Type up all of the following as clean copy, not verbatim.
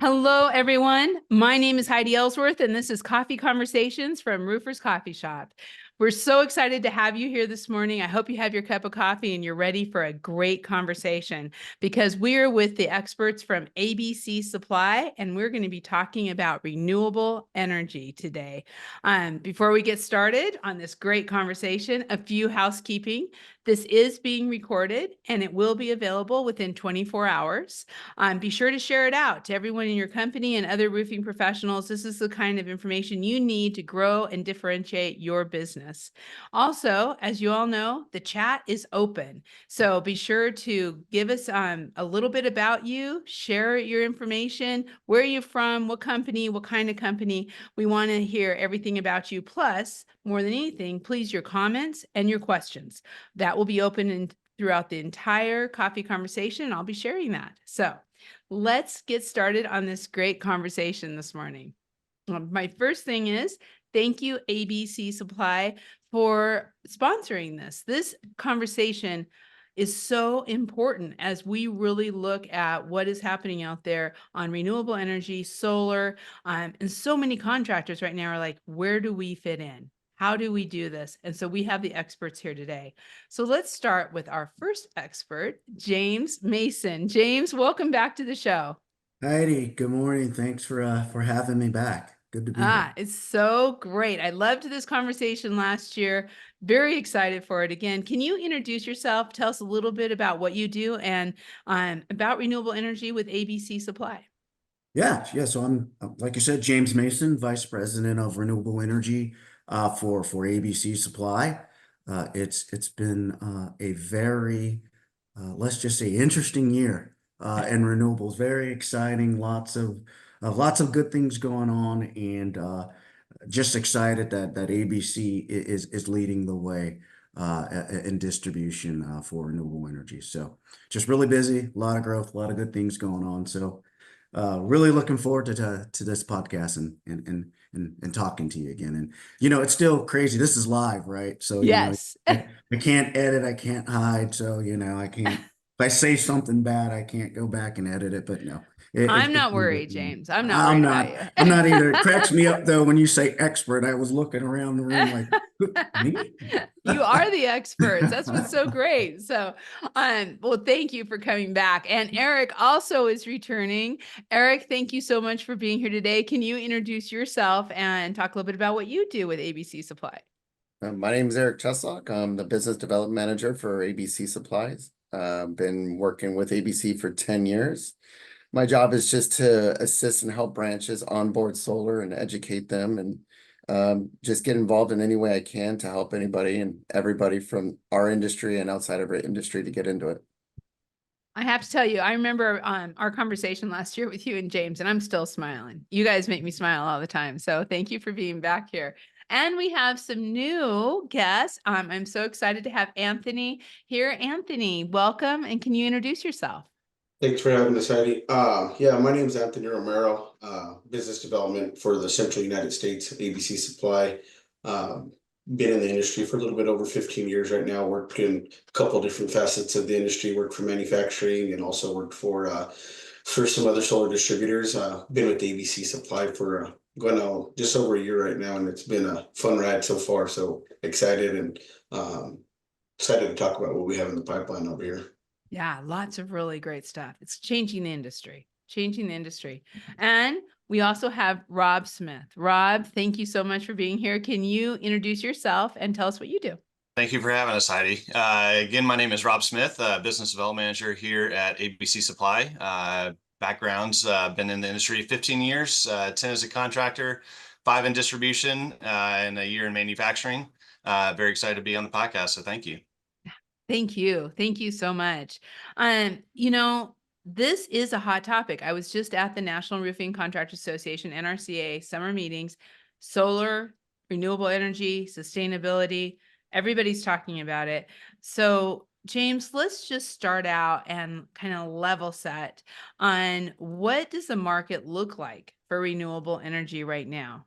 Hello, everyone. My name is Heidi Ellsworth, and this is Coffee Conversations from Roofer's Coffee Shop. We're so excited to have you here this morning. I hope you have your cup of coffee and you're ready for a great conversation because we are with the experts from ABC Supply, and we're going to be talking about renewable energy today. Before we get started on this great conversation, a few housekeeping. This is being recorded and it will be available within 24 hours. Be sure to share it out to everyone in your company and other roofing professionals. This is the kind of information you need to grow and differentiate your business. Also, as you all know, the chat is open. So be sure to give us a little bit about you, share your information, where you're from, what company, what kind of company. We want to hear everything about you. Plus, more than anything, please your comments and your questions. That will be open throughout the entire coffee conversation, and I'll be sharing that. So let's get started on this great conversation this morning. My first thing is thank you, ABC Supply, for sponsoring this. This conversation is so important as we really look at what is happening out there on renewable energy, solar, and so many contractors right now are like, where do we fit in? How do we do this? And so we have the experts here today. So let's start with our first expert, James Mason. James, welcome back to the show. Heidi, good morning. Thanks for having me back. Good to be here. It's so great. I loved this conversation last year. Very excited for it again. Can you introduce yourself? Tell us a little bit about what you do and about renewable energy with ABC Supply. Yeah. So I'm, like you said, James Mason, Vice President of Renewable Energy for ABC Supply. It's been a very let's just say interesting year in renewables. Very exciting. Lots of good things going on, and just excited that ABC is leading the way in distribution for renewable energy. So just really busy, a lot of growth, a lot of good things going on. So really looking forward to this podcast and talking to you again. And it's still crazy. This is live, right? So Yes. I can't edit, I can't hide. So I can't. If I say something bad, I can't go back and edit it. But no, I'm it's not been worried, good. James. I'm not I'm worried about not. you. I'm not either. It cracks me up though when you say expert. I was looking around the room like, me? You are the experts. That's what's so great. So, well, thank you for coming back. And Eric also is returning. Eric, thank you so much for being here today. Can you introduce yourself and talk a little bit about what you do with ABC Supply? My name is Eric Cheslock. I'm the business development manager for ABC Supplies. Been working with ABC for 10 years. My job is just to assist and help branches onboard solar and educate them and just get involved in any way I can to help anybody and everybody from our industry and outside of our industry to get into it. I have to tell you, I remember our conversation last year with you and James, and I'm still smiling. You guys make me smile all the time. So thank you for being back here. And we have some new guests. I'm so excited to have Anthony here. Anthony, welcome. And can you introduce yourself? Thanks for having us, Heidi. Yeah, my name is Anthony Romero, business development for the Central United States, ABC Supply. Been in the industry for a little bit over 15 years right now, worked in a couple of different facets of the industry, worked for manufacturing and also worked for some other solar distributors. Been with ABC Supply for going on just over a year right now, and it's been a fun ride so far. So excited and excited to talk about what we have in the pipeline over here. Yeah, lots of really great stuff. It's changing the industry, changing the industry. And we also have Rob Smith. Rob, thank you so much for being here. Can you introduce yourself and tell us what you do? Thank you for having us, Heidi. Again, my name is Rob Smith, business development manager here at ABC Supply. Backgrounds, been in the industry 15 years, 10 as a contractor, 5 in distribution, and a year in manufacturing. Very excited to be on the podcast, so thank you. Thank you. Thank you so much. This is a hot topic. I was just at the National Roofing Contractors Association, NRCA, summer meetings, solar, renewable energy, sustainability. Everybody's talking about it. So, James, let's just start out and kind of level set on what does the market look like for renewable energy right now?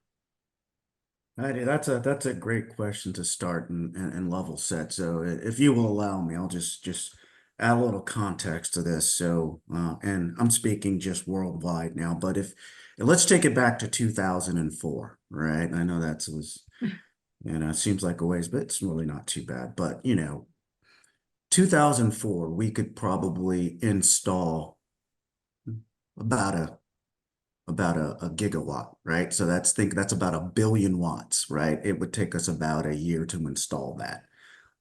Heidi, that's a great question to start and level set. So if you will allow me, I'll just add a little context to this. So, and I'm speaking just worldwide now, but if let's take it back to 2004, right? I know that was, it seems like a ways, but it's really not too bad. But, 2004, we could probably install about a gigawatt, right? So that's about 1 billion watts, right? It would take us about a year to install that.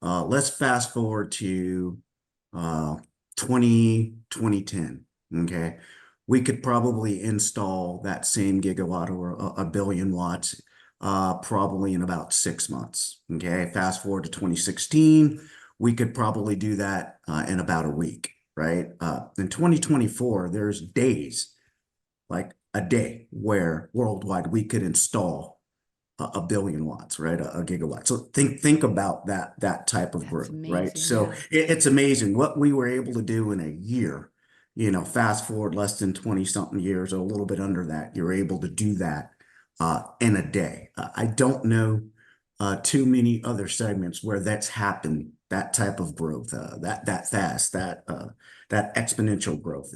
Let's fast forward to uh 2010. Okay. We could probably install that same gigawatt or a billion watts probably in about 6 months. Okay. Fast forward to 2016, we could probably do that in about a week, right? In 2024, there's days, like a day, where worldwide we could install a billion watts, right? A gigawatt. So think about that type of That's growth, right? amazing. So Yeah. it's amazing what we were able to do in a year. Fast forward less than 20 something years, or a little bit under that, you're able to do that in a day. I don't know too many other segments where that's happened, that type of growth, that fast, that exponential growth.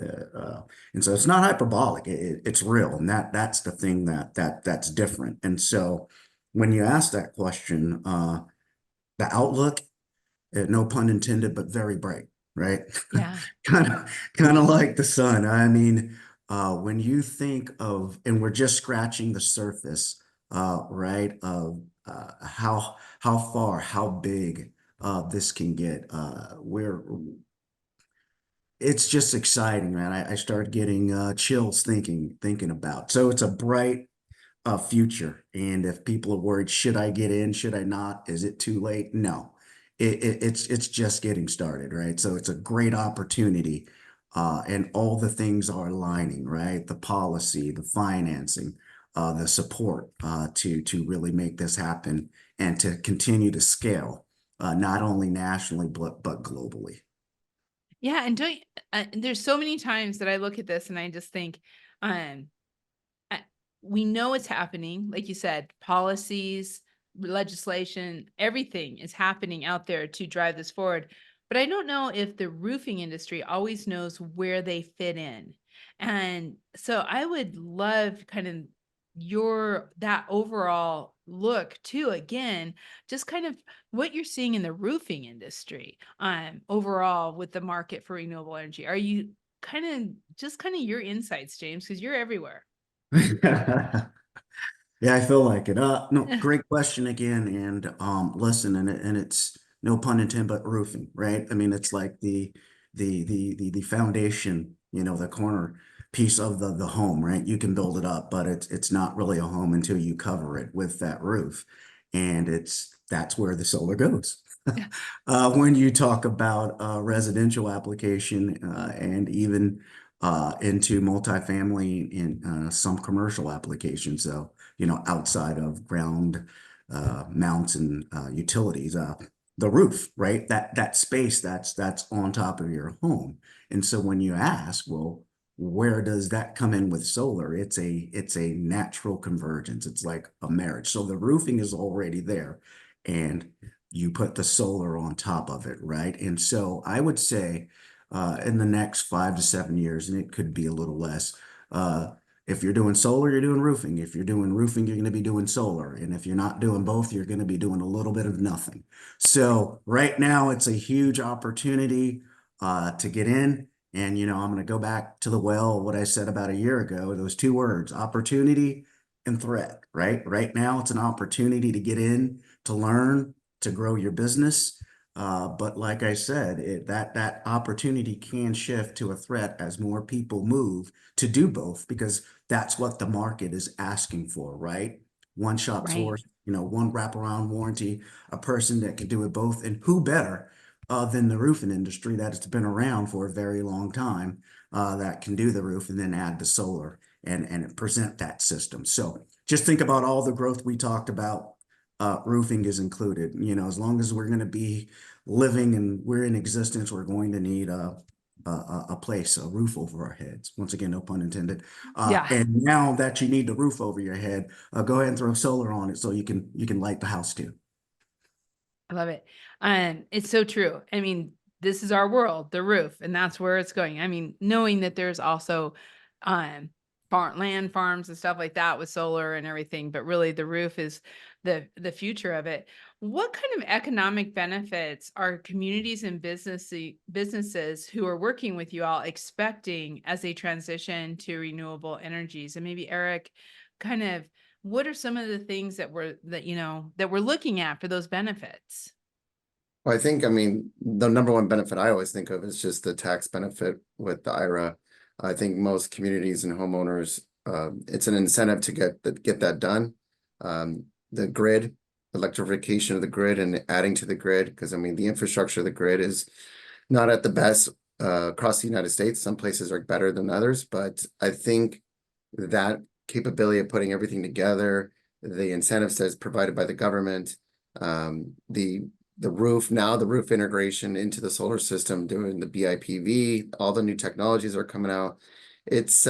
And so it's not hyperbolic, it's real. And that's the thing that's different. And so when you ask that question, the outlook, no pun intended, but very bright, right? Yeah. Kind of like the sun. I mean, when you think of, and we're just scratching the surface, right, of how far, how big this can get. It's just exciting, man. I start getting chills thinking about. So it's a bright future. And if people are worried, should I get in? Should I not? Is it too late? No, it's just getting started, right? So it's a great opportunity, and all the things are aligning, right? The policy, the financing, the support to really make this happen and to continue to scale, not only nationally but globally. Yeah. And there's so many times that I look at this and I just think, um, we know it's happening. Like you said, policies, legislation, everything is happening out there to drive this forward. But I don't know if the roofing industry always knows where they fit in. And so I would love kind of that overall look too, again, just kind of what you're seeing in the roofing industry overall with the market for renewable energy. Are you kind of your insights, James, because you're everywhere. Yeah, I feel like it. No, great question again. And listen, and it's no pun intended, but roofing, right? I mean, it's like the foundation, the corner piece of the home, right? You can build it up, but it's not really a home until you cover it with that roof. And that's where the solar goes. When you talk about residential application and even into multifamily and some commercial applications. So, outside of ground mounts and utilities, the roof, right? That space that's on top of your home. And so when you ask, well, where does that come in with solar? It's a natural convergence. It's like a marriage. So the roofing is already there, and you put the solar on top of it, right? And so I would say in the next 5 to 7 years, and it could be a little less, if you're doing solar, you're doing roofing. If you're doing roofing, you're going to be doing solar. And if you're not doing both, you're going to be doing a little bit of nothing. So right now, it's a huge opportunity to get in. And, I'm going to go back to what I said about a year ago, those two words, opportunity and threat, right? Right now, it's an opportunity to get in, to learn, to grow your business. But like I said, that opportunity can shift to a threat as more people move to do both, because that's what the market is asking for, right? One shop Right. source, one wraparound warranty, a person that can do it both. And who better than the roofing industry that has been around for a very long time, that can do the roof and then add the solar and present that system. So just think about all the growth we talked about. Roofing is included. As long as we're going to be living and we're in existence, we're going to need a place, a roof over our heads. Once again, no pun intended. Yeah. And now that you need the roof over your head, go ahead and throw solar on it so you can light the house too. I love it. It's so true. I mean, this is our world, the roof, and that's where it's going. I mean, knowing that there's also land farms and stuff like that with solar and everything, but really the roof is the future of it. What kind of economic benefits are communities and businesses who are working with you all expecting as they transition to renewable energies? And maybe Eric, kind of, what are some of the things that we're looking at for those benefits? Well, I mean, the number one benefit I always think of is just the tax benefit with the IRA. I think most communities and homeowners, it's an incentive to get that done. The grid, electrification of the grid and adding to the grid, because I mean, the infrastructure of the grid is not at the best across the United States. Some places are better than others, but I think that capability of putting everything together, the incentives that's provided by the government, the roof integration into the solar system, doing the BIPV, all the new technologies are coming out. It's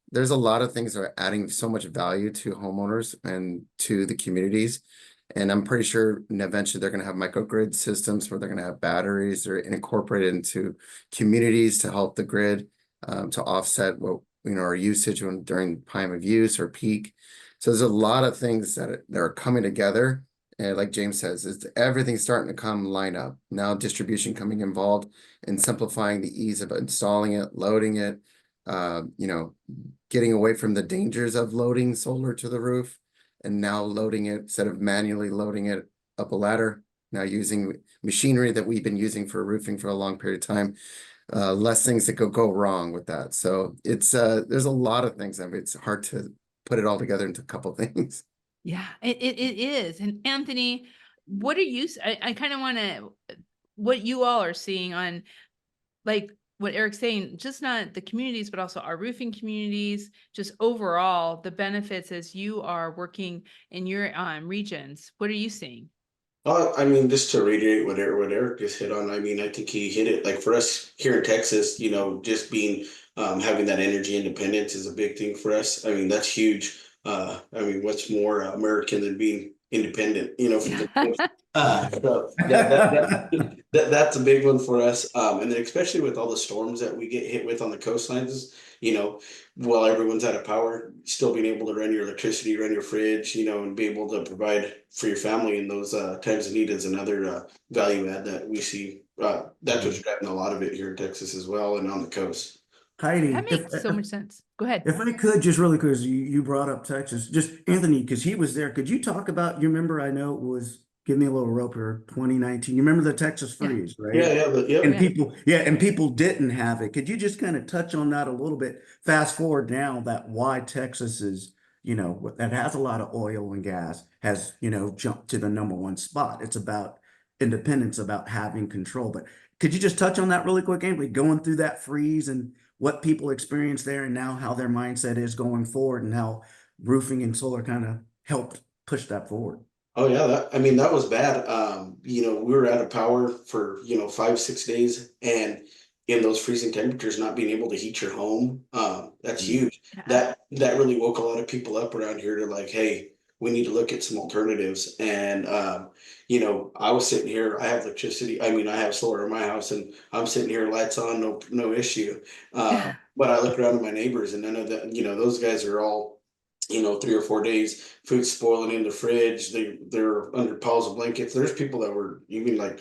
there's a lot of things that are adding so much value to homeowners and to the communities. And I'm pretty sure eventually they're going to have microgrid systems where they're going to have batteries that are incorporated into communities to help the grid to offset what our usage during time of use or peak. So there's a lot of things that are coming together. And like James says, everything's starting to line up. Now distribution coming involved and simplifying the ease of installing it, loading it, getting away from the dangers of loading solar to the roof and now loading it instead of manually loading it up a ladder, now using machinery that we've been using for roofing for a long period of time. Less things that go wrong with that. So it's there's a lot of things. I mean, it's hard to put it all together into a couple things. Yeah, it is. And Anthony, what are you, I kind of want to, what you all are seeing on, like what Eric's saying, just not the communities, but also our roofing communities, just overall the benefits as you are working in your regions. What are you seeing? I mean, just to reiterate what Eric just hit on, I mean, I think he hit it. Like for us here in Texas, just being having that energy independence is a big thing for us. I mean, that's huge. I mean, what's more American than being independent, from the so that's a big one for us. And then especially with all the storms that we get hit with on the coastlines, while everyone's out of power, still being able to run your electricity, run your fridge, and be able to provide for your family in those times of need is another value add that we see. That's what's driving a lot of it here in Texas as well and on the coast. Heidi, That makes so much sense. Go ahead. if I could, just really quick, you brought up Texas, just Anthony, because he was there. Could you talk about, you remember, I know it was, give me a little rope here, 2019. You remember the Texas Yeah. freeze, right? Yeah. And people didn't have it. Could you just kind of touch on that a little bit? Fast forward now that why Texas is, that has a lot of oil and gas has, jumped to the #1 spot. It's about independence, about having control. But could you just touch on that really quick, Anthony, going through that freeze and what people experience there and now how their mindset is going forward and how roofing and solar kind of helped push that forward? Oh yeah, I mean that was bad. We were out of power for 5-6 days, and in those freezing temperatures, not being able to heat your home, that's huge. That really woke a lot of people up around here to like, hey, we need to look at some alternatives. And I was sitting here. I have electricity. I mean, I have solar in my house, and I'm sitting here, lights on, no issue. But I look around at my neighbors, and none of that. Those guys are all 3 or 4 days, food spoiling in the fridge. They're under piles of blankets. There's people that were even like,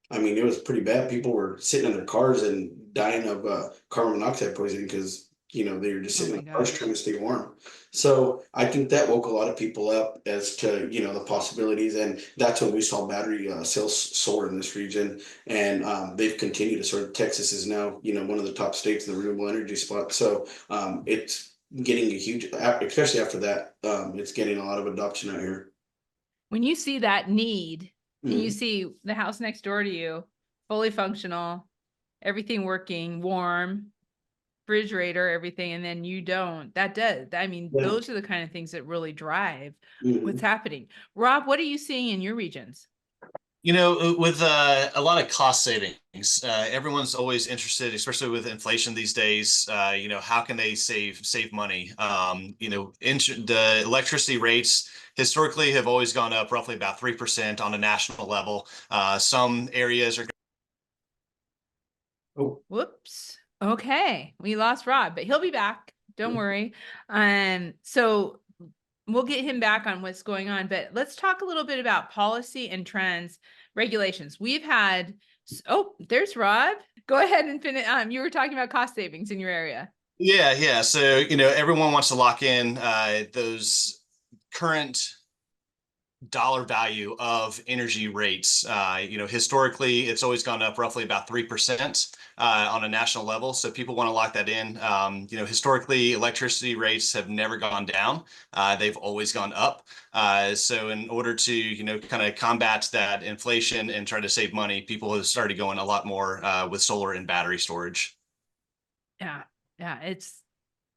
I mean, it was pretty bad. People were sitting in their cars and dying of carbon monoxide poisoning because they were just sitting in their cars trying to stay warm. So I think that woke a lot of people up as to the possibilities, and that's when we saw battery sales soar in this region, and they've continued to sort. Texas is now one of the top states in the renewable energy spot. So it's getting a huge, especially after that, it's getting a lot of adoption out here. When you see that need and you Mhm. see the house next door to you, fully functional, everything working, warm, refrigerator, everything, and then you don't, I mean, Yeah. those are the kind of things that really drive Mhm. what's happening. Rob, what are you seeing in your regions? With a lot of cost savings, everyone's always interested, especially with inflation these days. How can they save money? The electricity rates historically have always gone up roughly about 3% on a national level. Some areas are Oh, Whoops. Okay, we lost Rob, but he'll be back. Don't worry. So we'll get him back on what's going on, but let's talk a little bit about policy and trends, regulations. We've had, oh, there's Rob. Go ahead and finish. You were talking about cost savings in your area. Yeah. So, everyone wants to lock in those current dollar value of energy rates. Historically, it's always gone up roughly about 3% on a national level. So people want to lock that in. Historically, electricity rates have never gone down. They've always gone up. So in order to, kind of combat that inflation and try to save money, people have started going a lot more with solar and battery storage. Yeah.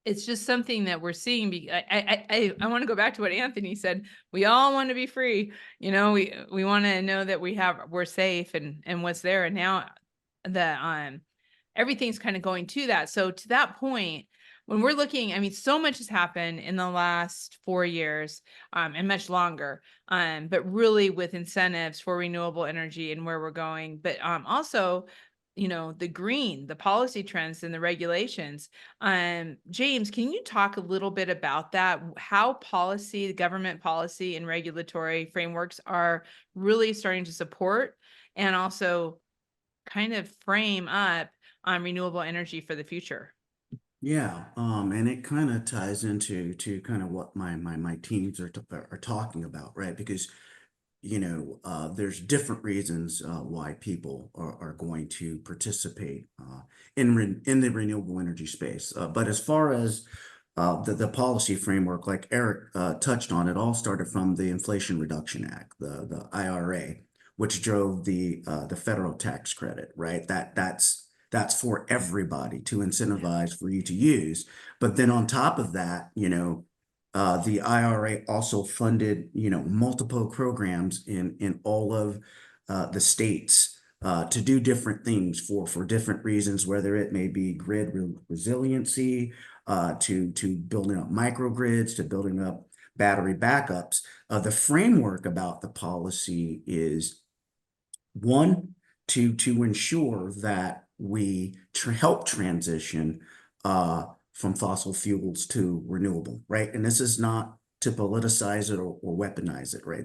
It's just something that we're seeing. I want to go back to what Anthony said. We all want to be free. We want to know that we're safe and what's there. And now the everything's kind of going to that. So to that point, when we're looking, I mean, so much has happened in the last 4 years, and much longer. But really with incentives for renewable energy and where we're going, but also the policy trends and the regulations. James, can you talk a little bit about that? How the government policy and regulatory frameworks are really starting to support and also kind of frame up on renewable energy for the future? yeah. And it kind of ties into kind of what my teams are talking about, right? Because there's different reasons why people are going to participate in the renewable energy space. But as far as the policy framework, like Eric touched on, it all started from the Inflation Reduction Act, the IRA, which drove the federal tax credit, right? That's for everybody to incentivize for you to use. But then on top of that, the IRA also funded, multiple programs in all of the states to do different things for different reasons, whether it may be grid resiliency, to building up microgrids, to building up battery backups. The framework about the policy is one, to ensure that we help transition from fossil fuels to renewable, right? And this is not to politicize it or weaponize it, right?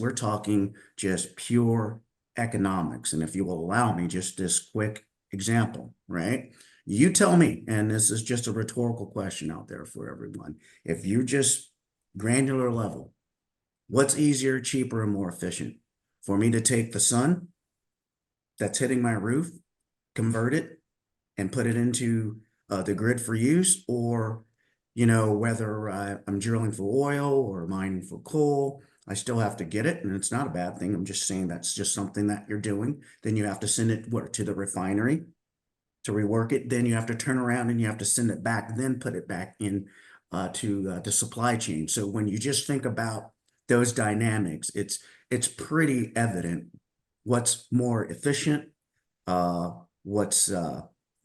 We're talking just pure economics. And if you will allow me just this quick example, right? You tell me, and this is just a rhetorical question out there for everyone. If you just granular level, what's easier, cheaper, and more efficient? For me to take the sun that's hitting my roof, convert it, and put it into the grid for use, or whether I'm drilling for oil or mining for coal, I still have to get it, and it's not a bad thing. I'm just saying that's just something that you're doing. Then you have to send it to the refinery to rework it. Then you have to turn around and you have to send it back, then put it back in to the supply chain. So when you just think about those dynamics, it's pretty evident what's more efficient, what's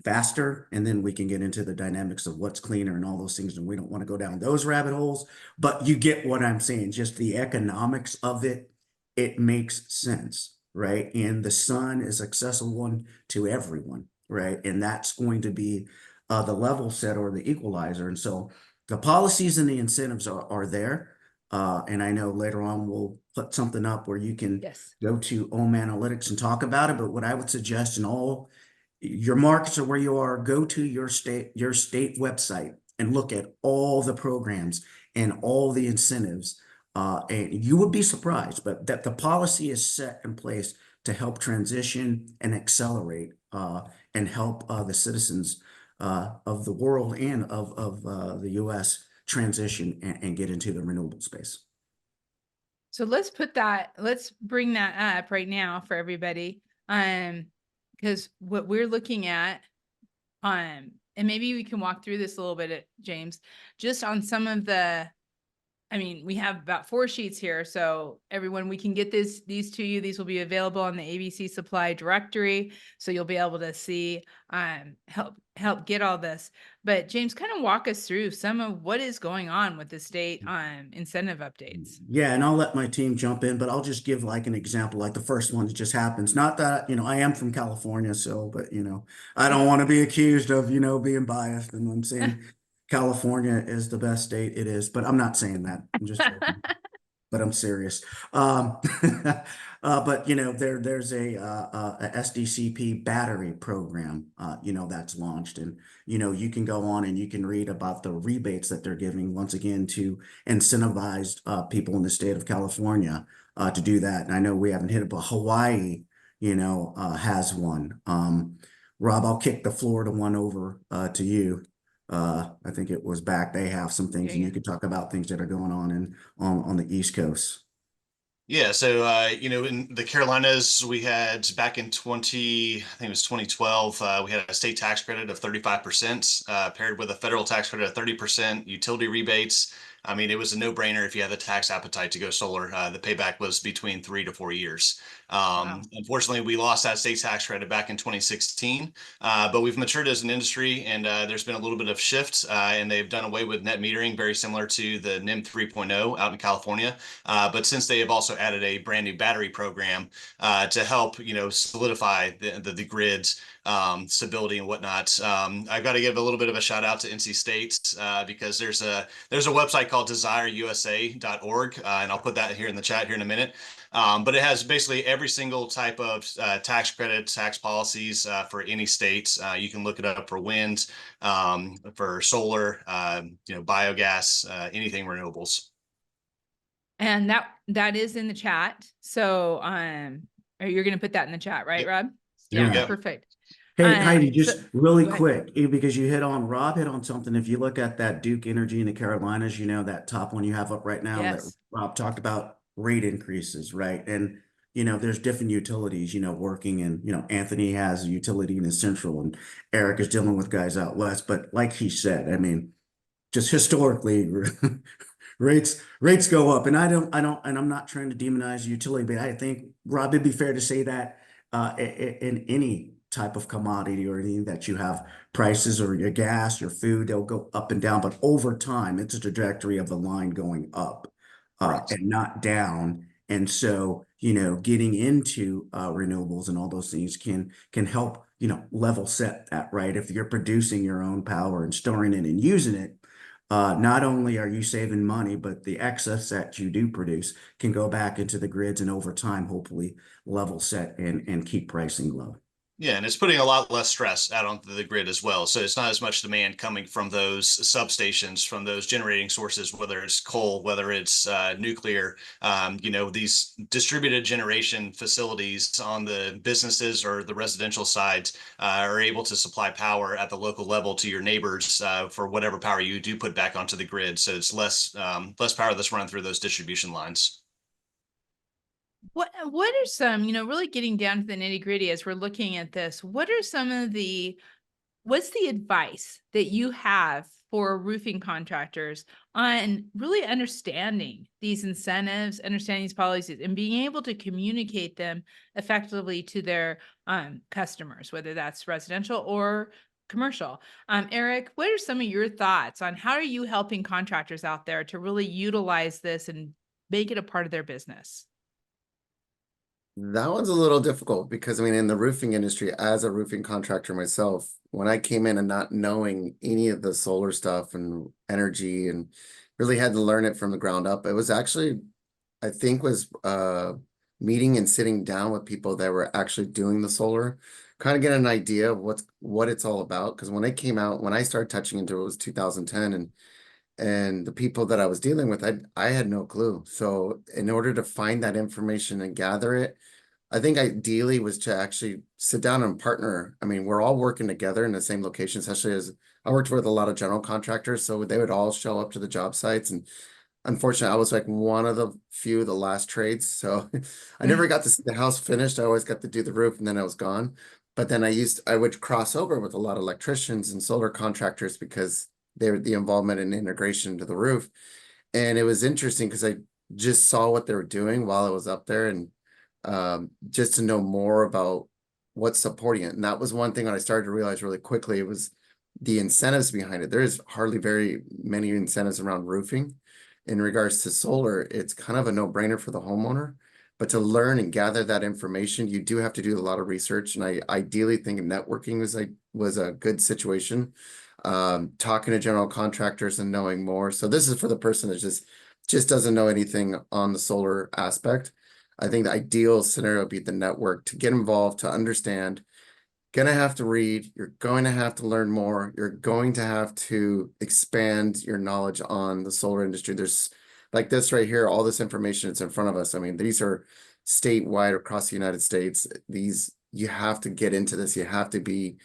faster, and then we can get into the dynamics of what's cleaner and all those things. And we don't want to go down those rabbit holes, but you get what I'm saying. Just the economics of it makes sense, right? And the sun is accessible to everyone, right? And that's going to be the level set or the equalizer. And so the policies and the incentives are there. And I know later on we'll put something up where you can Yes. go to Ohm Analytics and talk about it. But what I would suggest in all your markets or where you are, go to your state website and look at all the programs and all the incentives. And you would be surprised, but that the policy is set in place to help transition and accelerate and help the citizens of the world and of the U.S. transition and get into the renewable space. So let's bring that up right now for everybody. Because what we're looking at, and maybe we can walk through this a little bit, James, just on some of the I mean, we have about 4 sheets here, so everyone, we can get these to you. These will be available on the ABC Supply directory, so you'll be able to see, help get all this. But James, kind of walk us through some of what is going on with the state incentive updates. Yeah, and I'll let my team jump in, but I'll just give like an example, like the first one that just happens. Not that, I am from California, so, but I don't want to be accused of, being biased. And I'm saying California is the best state it is, but I'm not saying that. I'm just joking. But I'm serious. But there's a SDCP battery program, that's launched, and you can go on and you can read about the rebates that they're giving once again to incentivize people in the state of California to do that. And I know we haven't hit it, but Hawaii, has one. Rob, I'll kick the Florida one over to you. I think it was back. They have some things, and you could talk about things that are going on on the East Coast. Yeah, so in the Carolinas, we had back in I think it was 2012, we had a state tax credit of 35%, paired with a federal tax credit of 30%, utility rebates. I mean, it was a no-brainer if you had the tax appetite to go solar. The payback was between 3 to 4 years. Wow. Unfortunately, we lost that state tax credit back in 2016, but we've matured as an industry, and there's been a little bit of shift, and they've done away with net metering, very similar to the NIM 3.0 out in California. But since they have also added a brand new battery program to help, solidify the grid's stability and whatnot. I've got to give a little bit of a shout out to NC State because there's a website called desireusa.org, and I'll put that here in the chat here in a minute. But it has basically every single type of tax credit, tax policies for any state. You can look it up for wind, for solar, biogas, anything renewables. And that is in the chat. So you're going to put that in the chat, right, Yep. Rob? There we Yeah. go. Perfect. Hey, Heidi, just really go ahead. quick, because Rob hit on something. If you look at that Duke Energy in the Carolinas, that top one you have up right now that Yes. Rob talked about rate increases, right? And, there's different utilities, working, and, Anthony has a utility in the central, and Eric is dealing with guys out west. But like he said, I mean, just historically, rates go up, and and I'm not trying to demonize utility, but I think, Rob, it'd be fair to say that in any type of commodity or anything that you have prices, or your gas, your food, they'll go up and down, but over time, it's a trajectory of the line going up and not down. And so, getting into renewables and all those things can help, level set that, right? If you're producing your own power and storing it and using it, not only are you saving money, but the excess that you do produce can go back into the grids and over time, hopefully level set and keep pricing low. Yeah, and it's putting a lot less stress out onto the grid as well. So it's not as much demand coming from those substations, from those generating sources, whether it's coal, whether it's nuclear. These distributed generation facilities on the businesses or the residential sides are able to supply power at the local level to your neighbors for whatever power you do put back onto the grid. So it's less power that's running through those distribution lines. What are some, really getting down to the nitty gritty as we're looking at this, what's the advice that you have for roofing contractors on really understanding these incentives, understanding these policies, and being able to communicate them effectively to their customers, whether that's residential or commercial? Eric, what are some of your thoughts on how are you helping contractors out there to really utilize this and make it a part of their business? That one's a little difficult because in the roofing industry, as a roofing contractor myself, when I came in and not knowing any of the solar stuff and energy and really had to learn it from the ground up, it was actually, I think, was meeting and sitting down with people that were actually doing the solar, kind of get an idea of what it's all about. Because when I started touching into it was 2010, and the people that I was dealing with, I had no clue. So in order to find that information and gather it, I think ideally was to actually sit down and partner. We're all working together in the same location, especially as I worked with a lot of general contractors. So they would all show up to the job sites. And unfortunately, I was like one of the last trades. So I never got to see the house finished. I always got to do the roof, and then I was gone. But then I would cross over with a lot of electricians and solar contractors because they're the involvement and integration to the roof. And it was interesting because I just saw what they were doing while I was up there, and just to know more about what's supporting it. And that was one thing that I started to realize really quickly. It was the incentives behind it. There is hardly very many incentives around roofing. In regards to solar, it's kind of a no-brainer for the homeowner. But to learn and gather that information, you do have to do a lot of research. And I ideally think networking was a good situation. Talking to general contractors and knowing more. So this is for the person that just doesn't know anything on the solar aspect. I think the ideal scenario would be the network to get involved, to understand. Gonna have to read, you're going to have to learn more, you're going to have to expand your knowledge on the solar industry. There's like this right here, all this information that's in front of us. I mean, these are statewide across the United States. These, you have to get into this, you have to be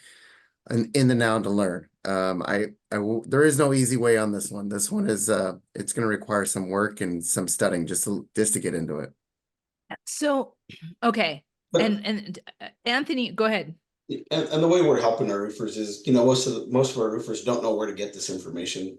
in the now to learn. There is no easy way on this one. This one is it's going to require some work and some studying just to get into it. So, okay. But- And Anthony, go ahead. And the way we're helping our roofers is, most of our roofers don't know where to get this information.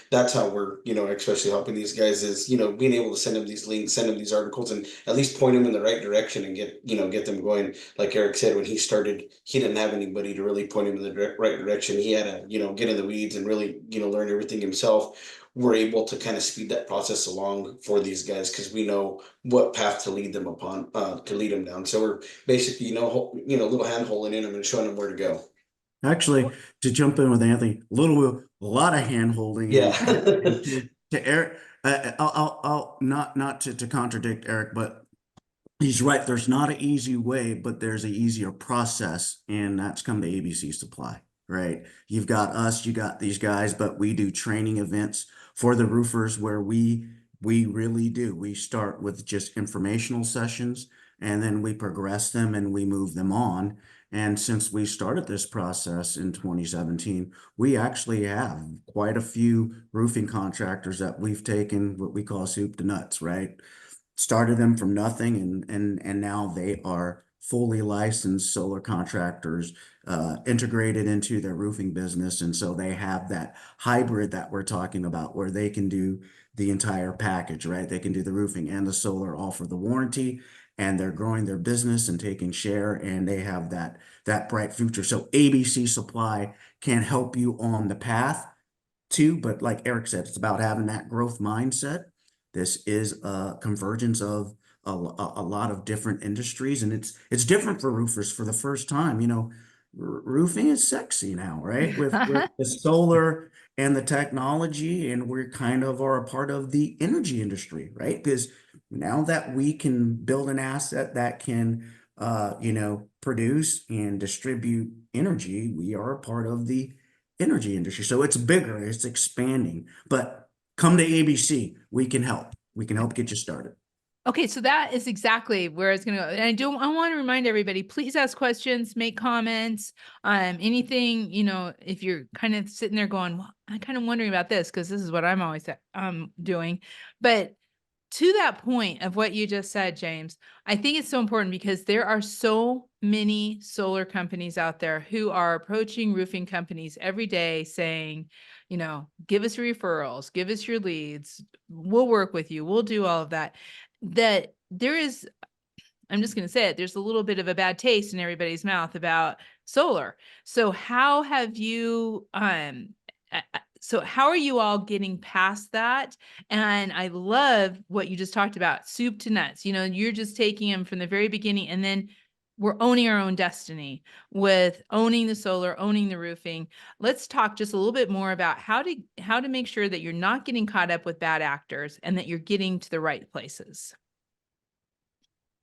That's how we're, especially helping these guys is, being able to send them these links, send them these articles, and at least point them in the right direction and get them going. Like Eric said, when he started, he didn't have anybody to really point him in the right direction. He had to, get in the weeds and really, learn everything himself. We're able to kind of speed that process along for these guys because we know what path to lead them upon, to lead them down. So we're basically, little hand holding in them and showing them where to go. Actually, to jump in with Anthony, a lot of hand holding. Yeah. To Eric, I'll not to contradict Eric, but he's right. There's not an easy way, but there's an easier process, and that's come to ABC Supply, right? You've got us, you got these guys, but we do training events for the roofers where we really do. We start with just informational sessions, and then we progress them and we move them on. And since we started this process in 2017, we actually have quite a few roofing contractors that we've taken what we call soup to nuts, right? Started them from nothing, and now they are fully licensed solar contractors, integrated into their roofing business. And so they have that hybrid that we're talking about where they can do the entire package, right? They can do the roofing and the solar, all for the warranty, and they're growing their business and taking share, and they have that bright future. So ABC Supply can help you on the path too, but like Eric said, it's about having that growth mindset. This is a convergence of a lot of different industries, and it's different for roofers for the first time. Roofing is sexy now, right? With the solar and the technology, and we're kind of are a part of the energy industry, right? Because now that we can build an asset that can, produce and distribute energy, we are a part of the energy industry. So it's bigger, it's expanding, but come to ABC. We can help. We can help get you started. Okay, so that is exactly where it's going to go. And I want to remind everybody, please ask questions, make comments, anything, if you're kind of sitting there going, well, I'm kind of wondering about this because this is what I'm always doing. But to that point of what you just said, James, I think it's so important because there are so many solar companies out there who are approaching roofing companies every day saying, give us your referrals, give us your leads, we'll work with you, we'll do all of that. That there is, I'm just going to say it, there's a little bit of a bad taste in everybody's mouth about solar. So how have you, so how are you all getting past that? And I love what you just talked about, soup to nuts. You're just taking them from the very beginning, and then we're owning our own destiny with owning the solar, owning the roofing. Let's talk just a little bit more about how to make sure that you're not getting caught up with bad actors and that you're getting to the right places.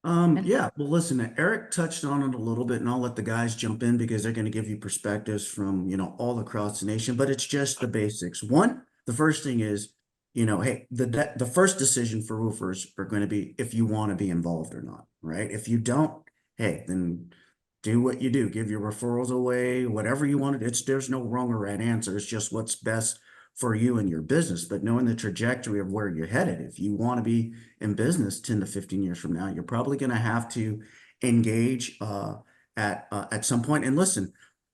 Yeah, well, listen, Eric touched on it a little bit, and I'll let the guys jump in because they're going to give you perspectives from, all across the nation, but it's just the basics. One, the first thing is, hey, the first decision for roofers are going to be if you want to be involved or not, right? If you don't, hey, then do what you do, give your referrals away, whatever you want. There's no wrong or right answer. It's just what's best for you and your business, but knowing the trajectory of where you're headed. If you want to be in business 10 to 15 years from now, you're probably going to have to engage at some point. And listen,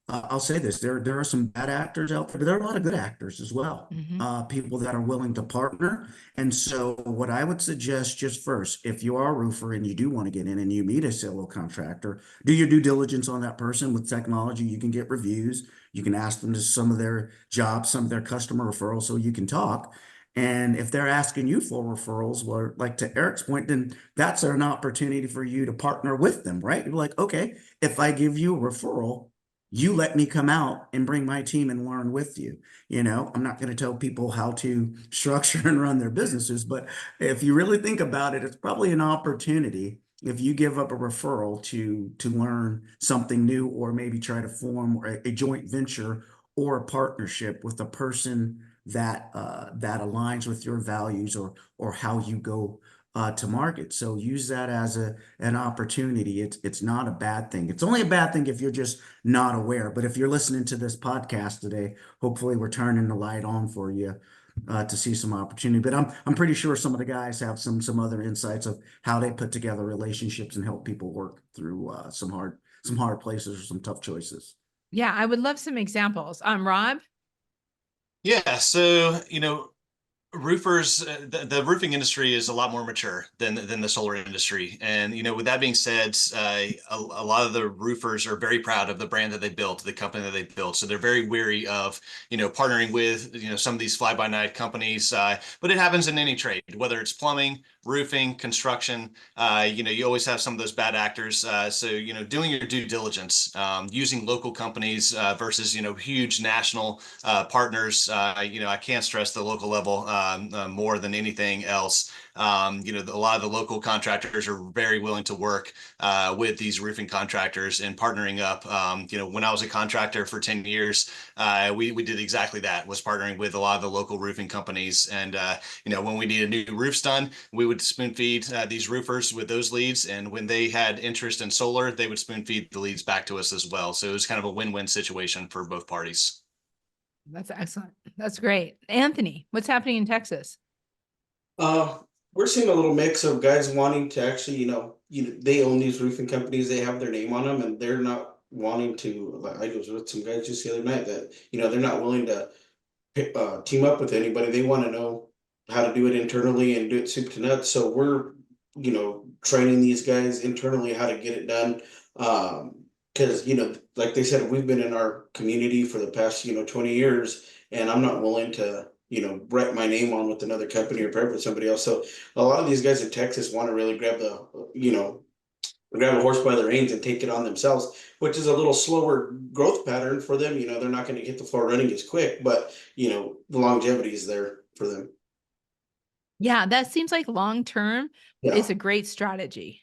I'll say this, there are some bad actors out there, but there are a lot of good actors as well. Mhm. People that are willing to partner. And so what I would suggest just first, if you are a roofer and you do want to get in and you meet a solo contractor, do your due diligence on that person. With technology. You can get reviews. You can ask them to some of their jobs, some of their customer referrals, so you can talk. And if they're asking you for referrals, well, like to Eric's point, then that's an opportunity for you to partner with them, right? You're like, okay, if I give you a referral, you let me come out and bring my team and learn with you. I'm not going to tell people how to structure and run their businesses, but if you really think about it, it's probably an opportunity if you give up a referral to learn something new, or maybe try to form a joint venture or a partnership with a person that aligns with your values, or how you go to market. So use that as an opportunity. It's not a bad thing. It's only a bad thing if you're just not aware. But if you're listening to this podcast today, hopefully we're turning the light on for you to see some opportunity. But I'm pretty sure some of the guys have some other insights of how they put together relationships and help people work through some hard places or some tough choices. Yeah, I would love some examples. Rob? Yeah, so roofers, the roofing industry is a lot more mature than the solar industry. And, with that being said, a lot of the roofers are very proud of the brand that they built, the company that they built. So they're very wary of, partnering with, some of these fly-by-night companies. But it happens in any trade, whether it's plumbing, roofing, construction. You always have some of those bad actors. So, doing your due diligence, using local companies versus, huge national partners. I can't stress the local level more than anything else. A lot of the local contractors are very willing to work with these roofing contractors and partnering up. When I was a contractor for 10 years, we did exactly that, was partnering with a lot of the local roofing companies. And, when we needed new roofs done, we would spoon feed these roofers with those leads. And when they had interest in solar, they would spoon feed the leads back to us as well. So it was kind of a win-win situation for both parties. That's excellent. That's great. Anthony, what's happening in Texas? Uh, we're seeing a little mix of guys wanting to actually, they own these roofing companies, they have their name on them, and they're not wanting to. Like, I was with some guys just the other night that, they're not willing to team up with anybody. They want to know how to do it internally and do it soup to nuts. So we're, training these guys internally how to get it done. Because, like they said, we've been in our community for the past, 20 years, and I'm not willing to, write my name on with another company or pair with somebody else. So a lot of these guys in Texas want to really grab a horse by the reins and take it on themselves, which is a little slower growth pattern for them. They're not going to hit the floor running as quick, but the longevity is there for them. Yeah, that seems like long term is Yeah, a great strategy.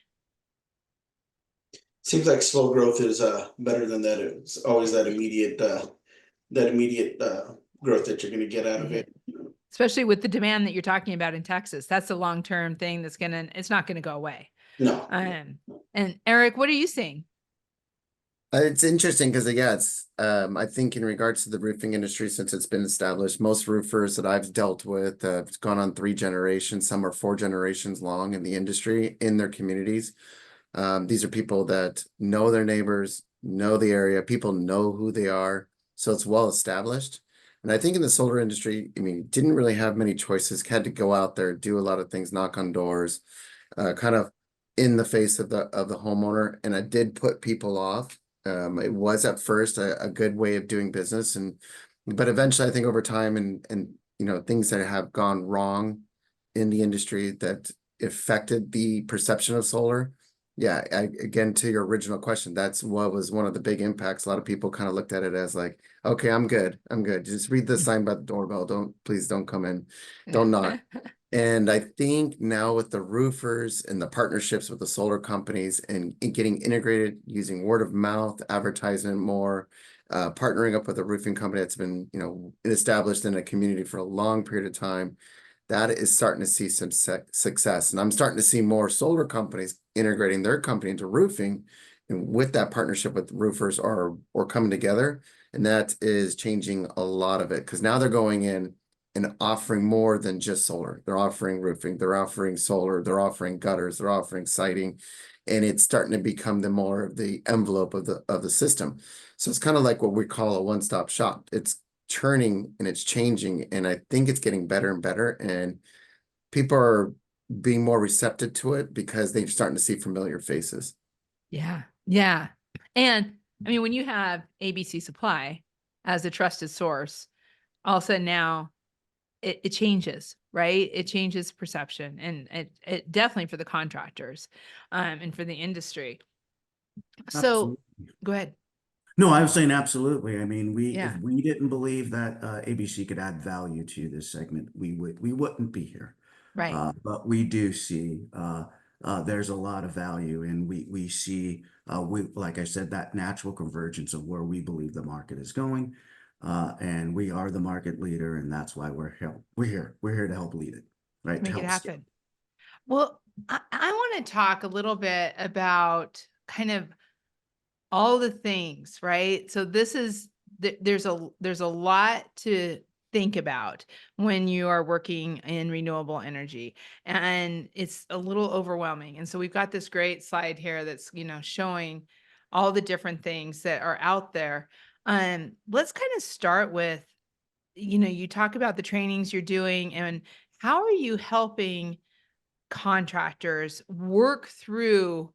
seems like slow growth is better than that. It's always that immediate growth that you're going to get out of it. Especially with the demand that you're talking about in Texas. That's a long term thing it's not gonna go away. No. And Eric, what are you seeing? It's interesting because it's I think in regards to the roofing industry, since it's been established, most roofers that I've dealt with, it's gone on 3 generations, some are 4 generations long in the industry, in their communities. These are people that know their neighbors, know the area, people know who they are, so it's well established. And I think in the solar industry, didn't really have many choices, had to go out there, do a lot of things, knock on doors, kind of in the face of the homeowner. And it did put people off. It was at first a good way of doing business, but eventually I think over time and things that have gone wrong in the industry that affected the perception of solar. Yeah, again, to your original question, that's what was one of the big impacts. A lot of people kind of looked at it as like, okay, I'm good. Just read the sign by the doorbell. Please don't come in. Don't knock. And I think now with the roofers and the partnerships with the solar companies and getting integrated using word of mouth, advertisement more, partnering up with a roofing company that's been, established in a community for a long period of time, that is starting to see some success. And I'm starting to see more solar companies integrating their company into roofing, and with that partnership with roofers or coming together. And that is changing a lot of it, because now they're going in and offering more than just solar. They're offering roofing, they're offering solar, they're offering gutters, they're offering siding, and it's starting to become the more of the envelope of the system. So it's kind of like what we call a one-stop shop. It's churning and it's changing, and I think it's getting better and better, and people are being more receptive to it because they're starting to see familiar faces. Yeah. Yeah. And I mean, when you have ABC Supply as a trusted source, all of a sudden now it changes, right? It changes perception, and it definitely for the contractors, and for the industry. So Absolutely. go ahead. No, I was saying absolutely. I mean, if Yeah. we didn't believe that ABC could add value to this segment, we wouldn't be here. Right. But we do see there's a lot of value, and we see like I said, that natural convergence of where we believe the market is going, and we are the market leader, and that's why we're here to help lead it, right? To Make it help scale. happen. Well, I want to talk a little bit about kind of all the things, right? So this is there's a lot to think about when you are working in renewable energy, and it's a little overwhelming. And so we've got this great slide here that's, showing all the different things that are out there. Let's kind of start with, you talk about the trainings you're doing, and how are you helping contractors work through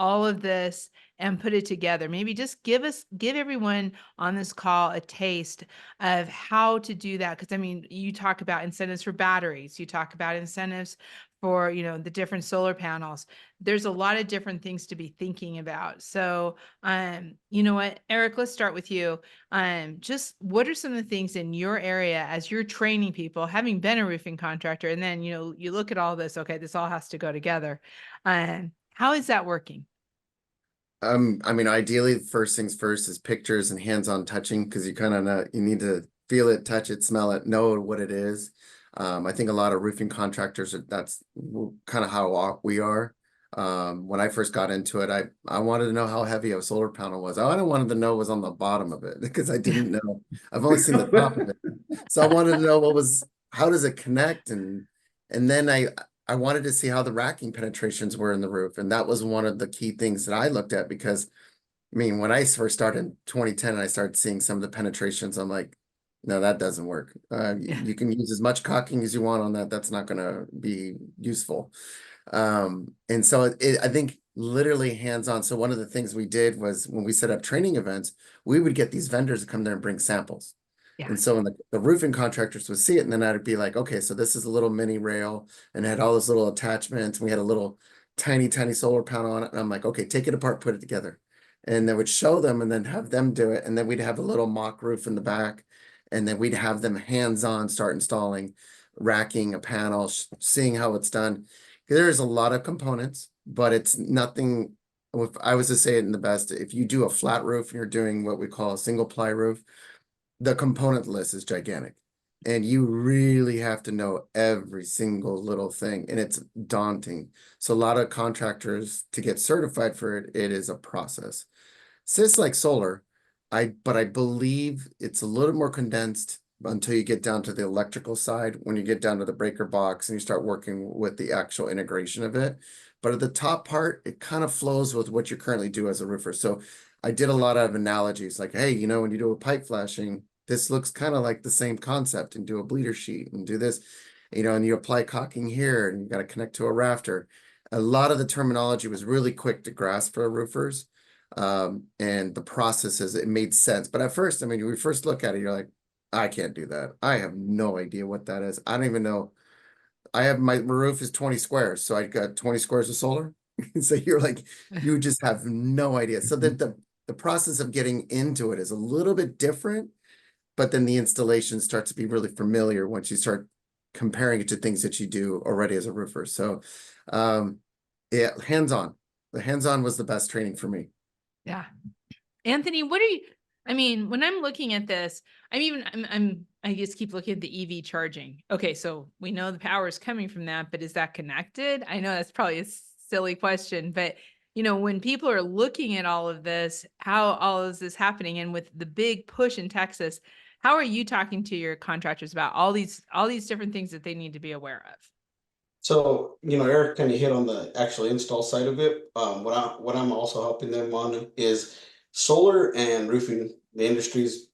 all of this and put it together? Maybe just give everyone on this call a taste of how to do that. Cause I mean, you talk about incentives for batteries, you talk about incentives for, the different solar panels. There's a lot of different things to be thinking about. So, you know what, Eric, let's start with you. Just what are some of the things in your area as you're training people, having been a roofing contractor, and then, you look at all this, okay, this all has to go together. How is that working? I mean, ideally, first things first is pictures and hands-on touching, because you kind of know, you need to feel it, touch it, smell it, know what it is. I think a lot of roofing contractors, that's kind of how we are. When I first got into it, I wanted to know how heavy a solar panel was. I wanted to know what was on the bottom of it, because I didn't know. I've only seen the top of it. So I wanted to know how does it connect? And then I wanted to see how the racking penetrations were in the roof. And that was one of the key things that I looked at, because I mean, when I first started in 2010 and I started seeing some of the penetrations, I'm like, no, that doesn't work. Yeah. You can use as much caulking as you want on that. That's not going to be useful. And so I think literally hands-on. So one of the things we did was, when we set up training events, we would get these vendors to come there and bring samples. Yeah. And so when the roofing contractors would see it, and then I'd be like, okay, so this is a little mini rail, and it had all those little attachments. And we had a little tiny solar panel on it. And I'm like, okay, take it apart, put it together. And they would show them and then have them do it. And then we'd have a little mock roof in the back. And then we'd have them hands-on start installing, racking a panel, seeing how it's done. There's a lot of components, but it's nothing. If I was to say it in the best, if you do a flat roof and you're doing what we call a single ply roof, the component list is gigantic, and you really have to know every single little thing, and it's daunting. So a lot of contractors, to get certified for it, it is a process. So it's like solar, but I believe it's a little more condensed until you get down to the electrical side, when you get down to the breaker box and you start working with the actual integration of it. But at the top part, it kind of flows with what you currently do as a roofer. So I did a lot of analogies, like, hey, when you do a pipe flashing, this looks kind of like the same concept, and do a bleeder sheet and do this, and you apply caulking here and you got to connect to a rafter. A lot of the terminology was really quick to grasp for roofers. And the processes, it made sense. But at first, I mean, when we first look at it, you're like, I can't do that. I have no idea what that is. I don't even know. I have my roof is 20 squares, so I got 20 squares of solar. So you're like, you just have no idea. So that the process of getting into it is a little bit different, but then the installation starts to be really familiar once you start comparing it to things that you do already as a roofer. So yeah, hands-on. The hands-on was the best training for me. Yeah. Anthony, I mean, when I'm looking at this, I just keep looking at the EV charging. Okay. So we know the power is coming from that, but is that connected? I know that's probably a silly question, but when people are looking at all of this, how all is this happening? And with the big push in Texas, how are you talking to your contractors about all these different things that they need to be aware of? So, Eric kind of hit on the actual install side of it. What I'm also helping them on is solar and roofing. The industries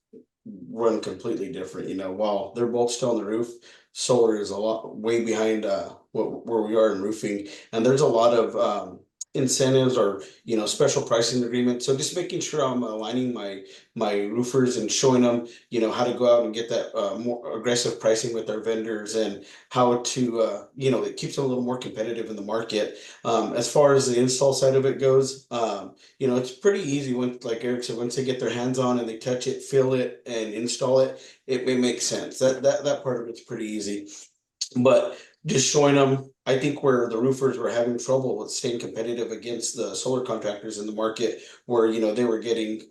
run completely different. While they're both still on the roof, solar is a lot way behind where we are in roofing, and there's a lot of incentives or special pricing agreements. So just making sure I'm aligning my roofers and showing them how to go out and get that more aggressive pricing with their vendors, and how to it keeps them a little more competitive in the market. As far as the install side of it goes, it's pretty easy when, like Eric said, once they get their hands on and they touch it, feel it, and install it, it may make sense. That part of it's pretty easy. But just showing them, I think where the roofers were having trouble with staying competitive against the solar contractors in the market, where they were getting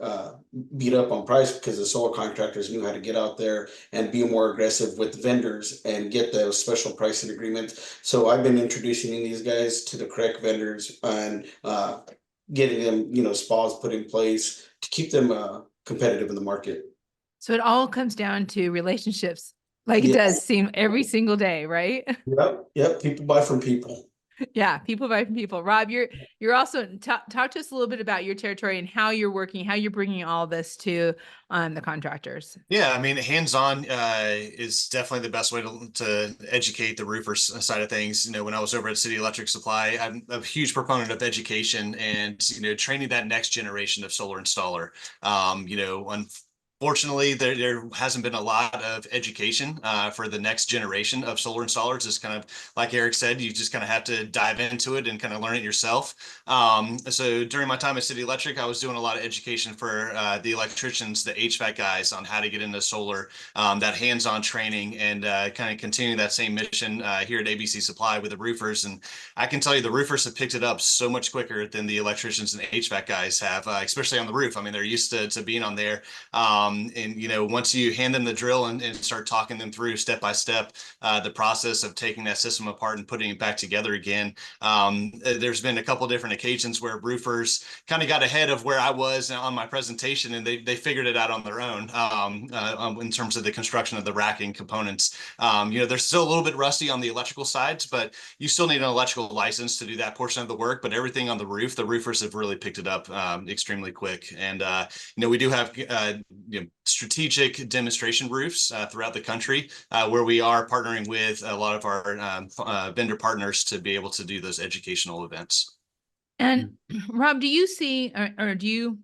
beat up on price because the solar contractors knew how to get out there and be more aggressive with vendors and get those special pricing agreements. So I've been introducing these guys to the correct vendors and getting them spas put in place to keep them competitive in the market. So it all comes down to relationships, like it Yeah. does seem every single day, right? Yep. People buy from people. Yeah, people buy from people. Rob, you're also talk to us a little bit about your territory and how you're working, how you're bringing all this to the contractors. Yeah, I mean, hands-on is definitely the best way to educate the roofers side of things. When I was over at City Electric Supply, I'm a huge proponent of education and training that next generation of solar installer. Unfortunately, there hasn't been a lot of education for the next generation of solar installers. It's kind of like Eric said, you just kind of have to dive into it and kind of learn it yourself. So during my time at City Electric, I was doing a lot of education for the electricians, the HVAC guys on how to get into solar, that hands-on training, and kind of continuing that same mission here at ABC Supply with the roofers. And I can tell you the roofers have picked it up so much quicker than the electricians and HVAC guys have, especially on the roof. I mean, they're used to being on there. And once you hand them the drill and start talking them through step by step the process of taking that system apart and putting it back together again, there's been a couple different occasions where roofers kind of got ahead of where I was on my presentation, and they figured it out on their own in terms of the construction of the racking components. They're still a little bit rusty on the electrical sides, but you still need an electrical license to do that portion of the work. But everything on the roof, the roofers have really picked it up extremely quick. And we do have strategic demonstration roofs throughout the country where we are partnering with a lot of our vendor partners to be able to do those educational events. And Rob, do you see or do you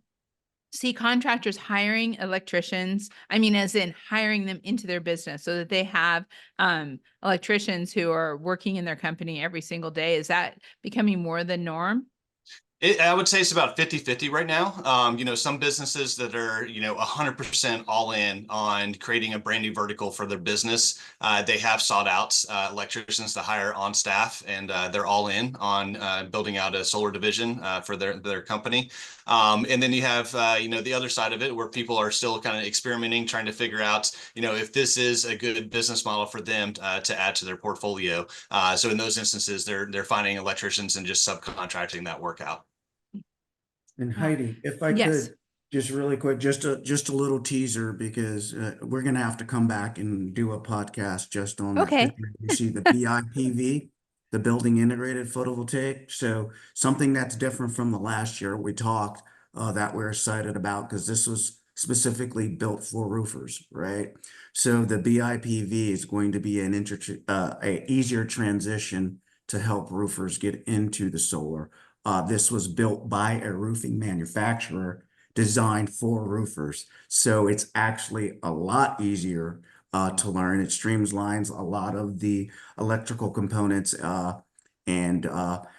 see contractors hiring electricians? I mean, as in hiring them into their business so that they have electricians who are working in their company every single day. Is that becoming more the norm? I would say it's about 50-50 right now. Some businesses that are, 100% all in on creating a brand new vertical for their business, they have sought out electricians to hire on staff, and they're all in on building out a solar division for their company. And then you have, the other side of it where people are still kind of experimenting, trying to figure out, if this is a good business model for them to add to their portfolio. So in those instances, they're finding electricians and just subcontracting that work out. And Heidi, if I Yes. could, just really quick, just a little teaser, because we're gonna have to come back and do a podcast just on that. Okay. You see the BIPV, the Building Integrated Photovoltaic. So something that's different from the last year we talked that we're excited about, because this was specifically built for roofers, right? So the BIPV is going to be a easier transition to help roofers get into the solar. This was built by a roofing manufacturer designed for roofers. So it's actually a lot easier to learn. It streamlines a lot of the electrical components. And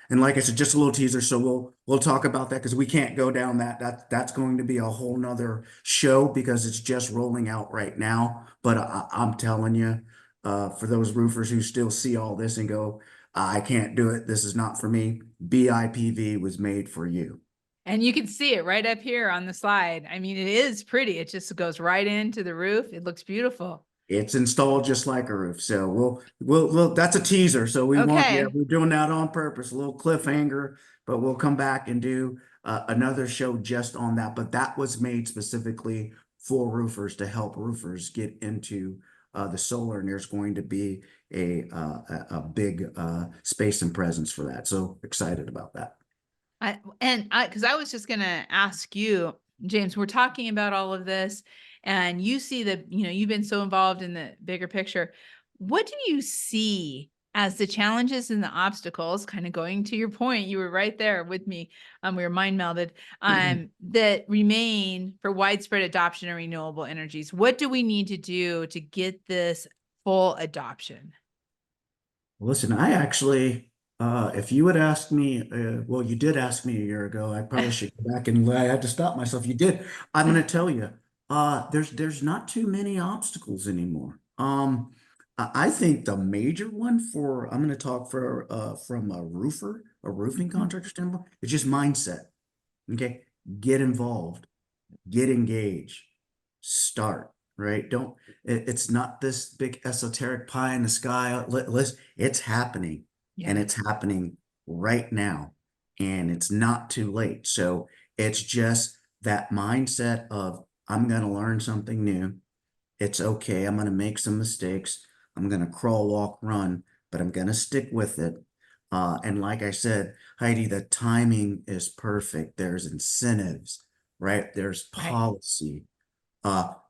like I said, just a little teaser. So we'll talk about that, because we can't go down that's going to be a whole nother show, because it's just rolling out right now. But I'm telling you, for those roofers who still see all this and go, I can't do it, this is not for me, BIPV was made for you. And you can see it right up here on the slide. I mean, it is pretty. It just goes right into the roof. It looks beautiful. It's installed just like a roof. So we'll that's a teaser. So Okay. we're doing that on purpose, a little cliffhanger, but we'll come back and do another show just on that. But that was made specifically for roofers to help roofers get into the solar, and there's going to be a big space and presence for that. So excited about that. Because I was just gonna ask you, James, we're talking about all of this, and you see the, you've been so involved in the bigger picture. What do you see as the challenges and the obstacles, kind of going to your point, you were right there with me, we were mind melded, that remain for widespread adoption of renewable energies? What do we need to do to get this full adoption? Listen, I actually, if you had asked me, well, you did ask me a year ago. I probably should go back and I had to stop myself. You did. I'm going to tell you, there's not too many obstacles anymore. I think the major one for I'm going to talk for from a roofing contractor standpoint, it's just mindset. Okay, get involved, get engaged, start, right? Don't, it's not this big esoteric pie in the sky. Listen, it's happening and Yeah. it's happening right now and it's not too late. So it's just that mindset of I'm going to learn something new. It's okay. I'm going to make some mistakes. I'm going to crawl, walk, run, but I'm going to stick with it. And like I said, Heidi, the timing is perfect. There's incentives, right? There's Right. policy,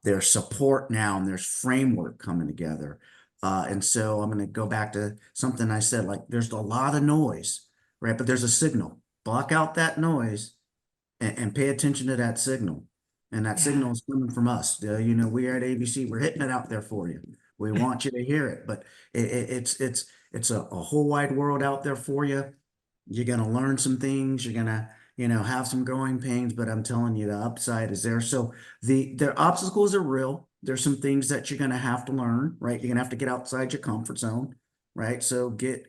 there's support now, and there's framework coming together. And so I'm going to go back to something I said, like there's a lot of noise, right? But there's a signal. Block out that noise and pay attention to that signal. And that Yeah. signal is coming from us. We are at ABC. We're hitting it out there for you. We want you to hear it, but it's a whole wide world out there for you. You're gonna learn some things. You're gonna, have some growing pains, but I'm telling you, the upside is there. So their obstacles are real. There's some things that you're gonna have to learn, right? You're gonna have to get outside your comfort zone, right? So get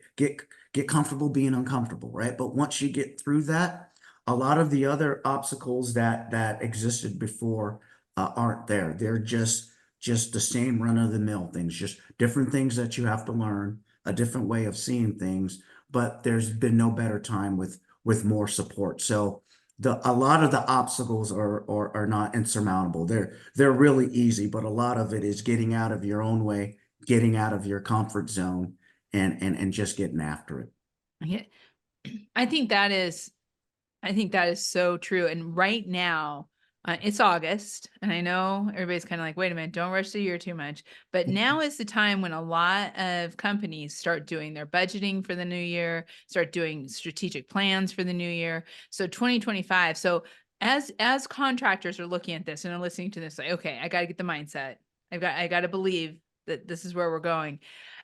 comfortable being uncomfortable, right? But once you get through that, a lot of the other obstacles that existed before aren't there. They're just the same run of the mill things, just different things that you have to learn, a different way of seeing things. But there's been no better time with more support. So a lot of the obstacles are not insurmountable. They're really easy, but a lot of it is getting out of your own way, getting out of your comfort zone, and just getting after it. Yeah. I think that is so true. And right now, it's August, and I know everybody's kind of like, wait a minute, don't rush the year too much. But now is the time when a lot of companies start doing their budgeting for the new year, start doing strategic plans for the new year. So 2025. So as contractors are looking at this and are listening to this, like, okay, I got to get the mindset. I got to believe that this is where we're going.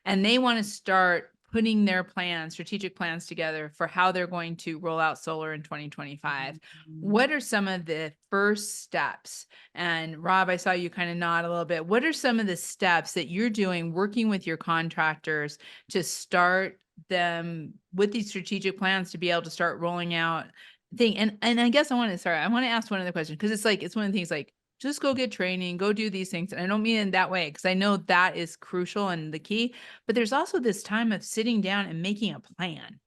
And they want to start putting their plans, strategic plans together for how they're going to roll out solar in 2025. What are some of the first steps? And Rob, I saw you kind of nod a little bit. What are some of the steps that you're doing working with your contractors to start them with these strategic plans to be able to start rolling out thing? And I guess I want to ask one other question, because it's one of the things, like, just go get training, go do these things. And I don't mean in that way, because I know that is crucial and the key, but there's also this time of sitting down and making a plan,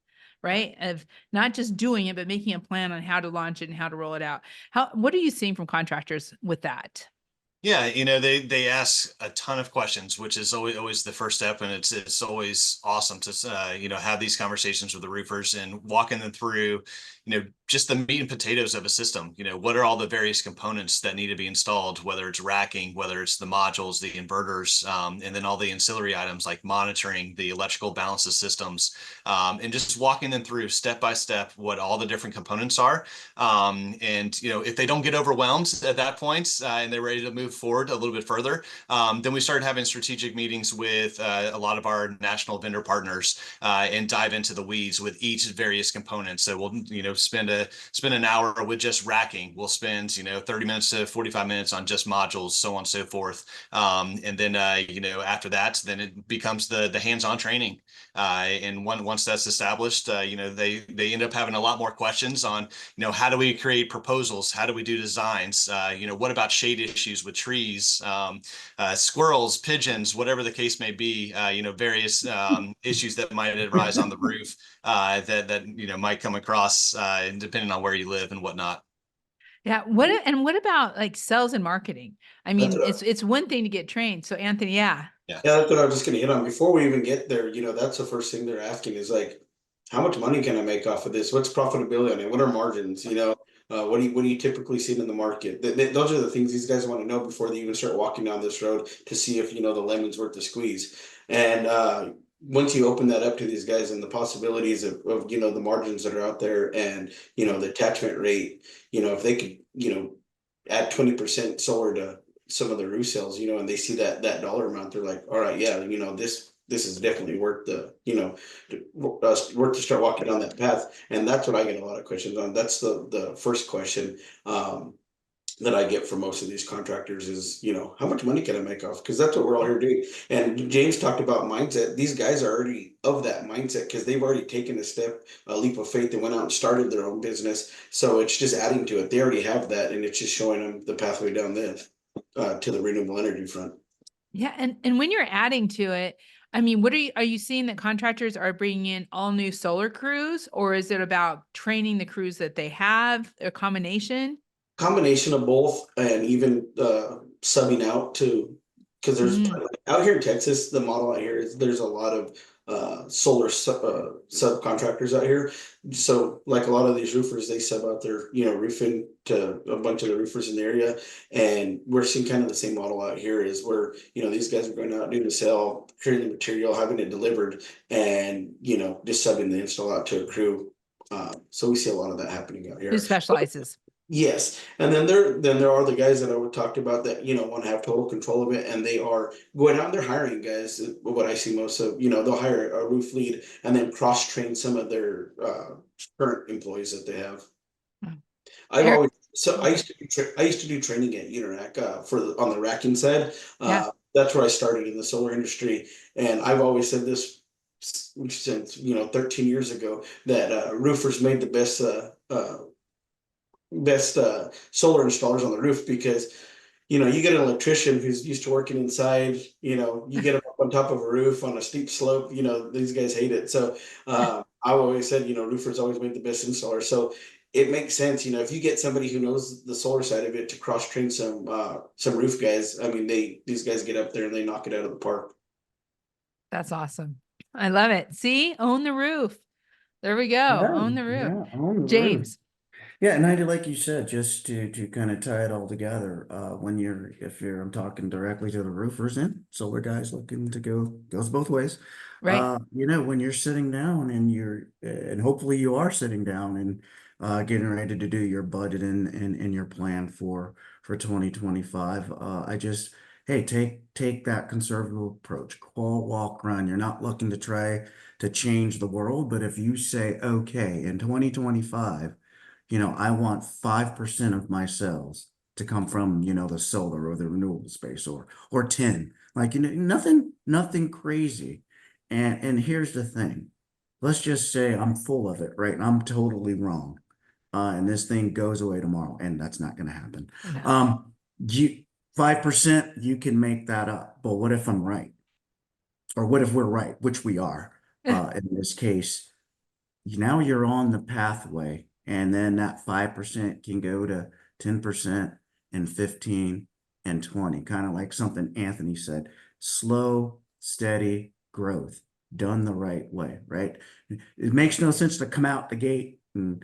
right? Of not just doing it, but making a plan on how to launch it and how to roll it out. What are you seeing from contractors with that? Yeah, they ask a ton of questions, which is always the first step, and it's always awesome to have these conversations with the roofers and walking them through, just the meat and potatoes of a system. What are all the various components that need to be installed, whether it's racking, whether it's the modules, the inverters, and then all the ancillary items like monitoring the electrical balance of systems, and just walking them through step by step what all the different components are. And if they don't get overwhelmed at that point and they're ready to move forward a little bit further, then we started having strategic meetings with a lot of our national vendor partners and dive into the weeds with each various components. So we'll spend an hour with just racking. We'll spend 30 minutes to 45 minutes on just modules, so on and so forth. And then after that, then it becomes the hands-on training. And once that's established, they end up having a lot more questions on how do we create proposals? How do we do designs? What about shade issues with trees, squirrels, pigeons, whatever the case may be, various issues that might arise on the roof that might come across depending on where you live and whatnot. Yeah. And what about like sales and marketing? I That's mean, what it's one thing to get trained. So Anthony, yeah. Yeah, that's what I was just gonna hit on. Before we even get there, that's the first thing they're asking is like, how much money can I make off of this? What's profitability on it? What are margins? What do you typically see in the market? Those are the things these guys want to know before they even start walking down this road to see if the lemon's worth the squeeze. And once you open that up to these guys and the possibilities of the margins that are out there and the attachment rate, if they could add 20% solar to some of the roof sales, and they see that dollar amount, they're like, all right, yeah, this is definitely worth worth to start walking down that path. And that's what I get a lot of questions on. That's the first question that I get from most of these contractors is, how much money can I make off? Because that's what we're all here doing. And James talked about mindset. These guys are already of that mindset because they've already taken a leap of faith and went out and started their own business. So it's just adding to it. They already have that, and it's just showing them the pathway down this to the renewable energy front. Yeah. And when you're adding to it, I mean, are you seeing that contractors are bringing in all new solar crews, or is it about training the crews that they have, a combination? Combination of both, and even subbing out to, because there's Mm, out here in Texas, the model out here is there's a lot of solar subcontractors out here. So like a lot of these roofers, they sub out their roofing to a bunch of the roofers in the area, and we're seeing kind of the same model out here is where these guys are going out doing the sale, creating the material, having it delivered, and just subbing the install out to a crew. So we see a lot of that happening out who here. specializes? Yes, and then there are the guys that I would talked about that want to have total control of it, and they are going out and they're hiring guys. What I see most of, they'll hire a roof lead and then cross train some of their current employees that they have. Mm. I've Eric- always I used to do training at Unirac on the racking side. Yeah. That's where I started in the solar industry, and I've always said this since 13 years ago that roofers made the best solar installers on the roof because you get an electrician who's used to working inside, you get them up on top of a roof on a steep slope, these guys hate it. So I've always said, roofers always make the best installers. So it makes sense, if you get somebody who knows the solar side of it to cross train some roof guys. I mean, these guys get up there and they knock it out of the park. That's awesome. I love it. See, own the roof. There we go. Yeah, Own the roof. yeah, on the roof. James. Yeah, and I do, like you said, just to kind of tie it all together, I'm talking directly to the roofers and solar guys looking to goes both ways. Right. When you're sitting down and hopefully you are sitting down and getting ready to do your budget and your plan for 2025, hey, take that conservative approach, crawl, walk, run. You're not looking to try to change the world, but if you say, okay, in 2025, I want 5% of my sales to come from, the solar or the renewable space or 10, like, nothing crazy. And here's the thing. Let's just say I'm full of it, right? And I'm totally wrong. And this thing goes away tomorrow, and that's not going to happen. No. You 5%, you can make that up. But what if I'm right? Or what if we're right, which we are, in this case? Now you're on the pathway, and then that 5% can go to 10% and 15 and 20, kind of like something Anthony said, slow, steady growth done the right way, right? It makes no sense to come out the gate and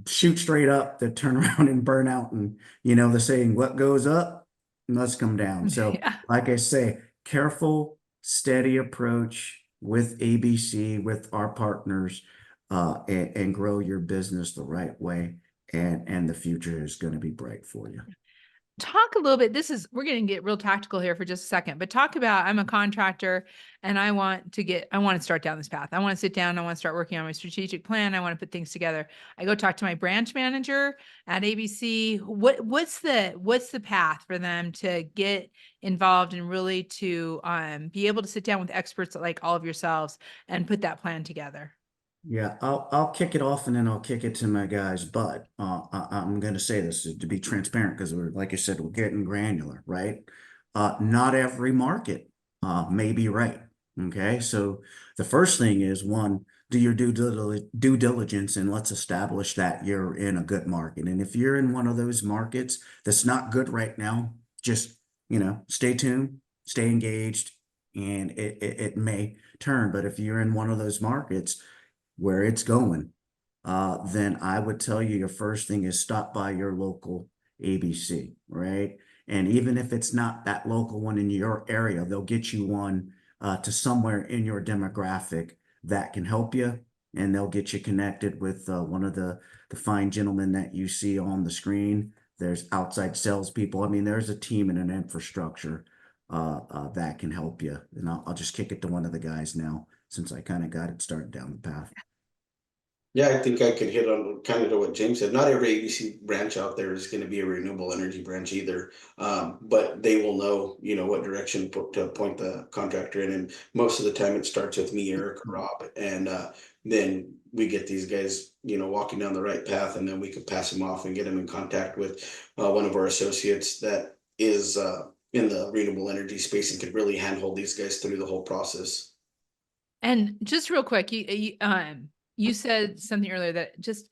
shoot straight up, to turn around and burn out. And the saying, what goes up must come down. So Yeah. like I say, careful, steady approach with ABC, with our partners, and grow your business the right way. And the future is going to be bright for you. Talk a little bit. We're going to get real tactical here for just a second, but talk about, I'm a contractor and I want to start down this path. I want to sit down. I want to start working on my strategic plan. I want to put things together. I go talk to my branch manager at ABC. What's the path for them to get involved and really to be able to sit down with experts like all of yourselves and put that plan together? Yeah, I'll kick it off and then I'll kick it to my guys. But I'm going to say this to be transparent because like I said, we're getting granular, right? Not every market may be right. Okay, so the first thing is one, do your due diligence and let's establish that you're in a good market. And if you're in one of those markets that's not good right now, just, stay tuned, stay engaged, and it may turn. But if you're in one of those markets where it's going, then I would tell you your first thing is stop by your local ABC, right? And even if it's not that local one in your area, they'll get you one to somewhere in your demographic that can help you, and they'll get you connected with one of the fine gentlemen that you see on the screen. There's outside salespeople. I mean, there's a team and an infrastructure that can help you. And I'll just kick it to one of the guys now, since I kind of got it started down the path. Yeah, I think I could hit on kind of to what James said. Not every ABC branch out there is going to be a renewable energy branch either. But they will know, what direction to point the contractor in. And most of the time it starts with me, Eric, or Rob. And then we get these guys, walking down the right path, and then we could pass them off and get them in contact with one of our associates that is in the renewable energy space and could really handhold these guys through the whole process. And just real quick, you said something earlier that just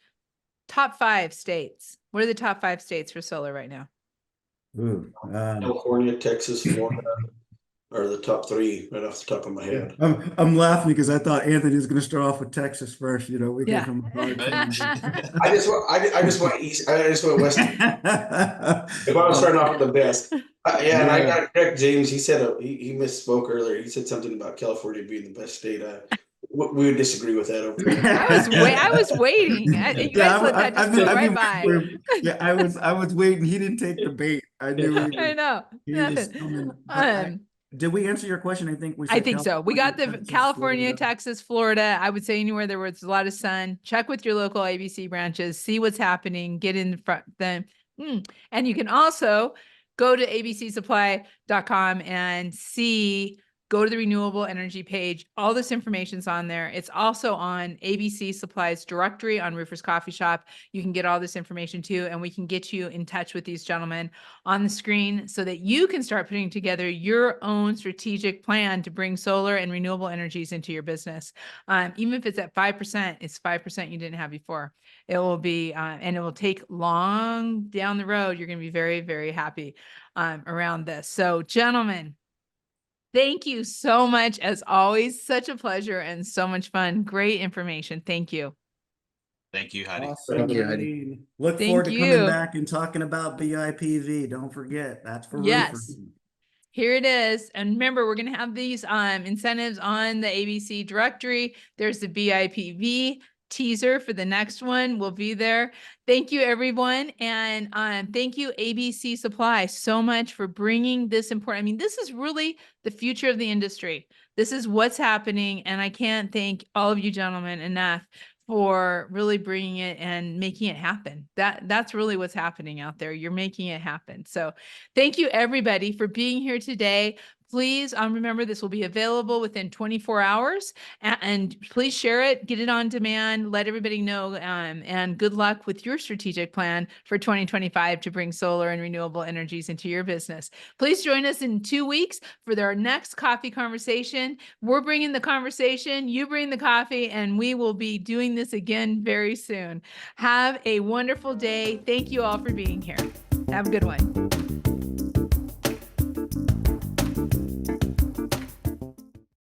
top 5 states. What are the top 5 states for solar right now? Ooh, California, Texas, Florida are the top 3 right off the top of my head. I'm laughing because I thought Anthony was going to start off with Texas first. We Yeah. give him a hard time. I just went east. I just went west. If I was starting off with the best, yeah, and I got to correct James. He said he misspoke earlier. He said something about California being the best state. We would disagree with that over here. I was waiting. You guys let that just go right by. Yeah, I was waiting. He didn't take the bait. I knew I know. he was coming. But did we answer your question? I think we said so. We got the Texas, California, Florida. Texas, Florida. I would say anywhere there was a lot of sun. Check with your local ABC branches, see what's happening, get in front of them. And you can also go to abcsupply.com and go to the renewable energy page. All this information's on there. It's also on ABC Supply's directory on Roofers Coffee Shop. You can get all this information too, and we can get you in touch with these gentlemen on the screen so that you can start putting together your own strategic plan to bring solar and renewable energies into your business. Even if it's at 5%, it's 5% you didn't have before. It will be, and it will take long down the road. You're going to be very, very happy around this. So gentlemen, thank you so much. As always, such a pleasure and so much fun. Great information. Thank you. Thank you, Heidi. Awesome. Thank you, Heidi. Look Thank forward to you. coming back and talking about BIPV. Don't forget, that's for Yes. roofers. Here it is. And remember, we're going to have these incentives on the ABC directory. There's the BIPV teaser for the next one. We'll be there. Thank you, everyone. And thank you, ABC Supply, so much for bringing this important. I mean, this is really the future of the industry. This is what's happening. And I can't thank all of you gentlemen enough for really bringing it and making it happen. That's really what's happening out there. You're making it happen. So thank you everybody for being here today. Please remember this will be available within 24 hours and please share it, get it on demand, let everybody know, and good luck with your strategic plan for 2025 to bring solar and renewable energies into your business. Please join us in 2 weeks for our next coffee conversation. We're bringing the conversation, you bring the coffee, and we will be doing this again very soon. Have a wonderful day. Thank you all for being here. Have a good one.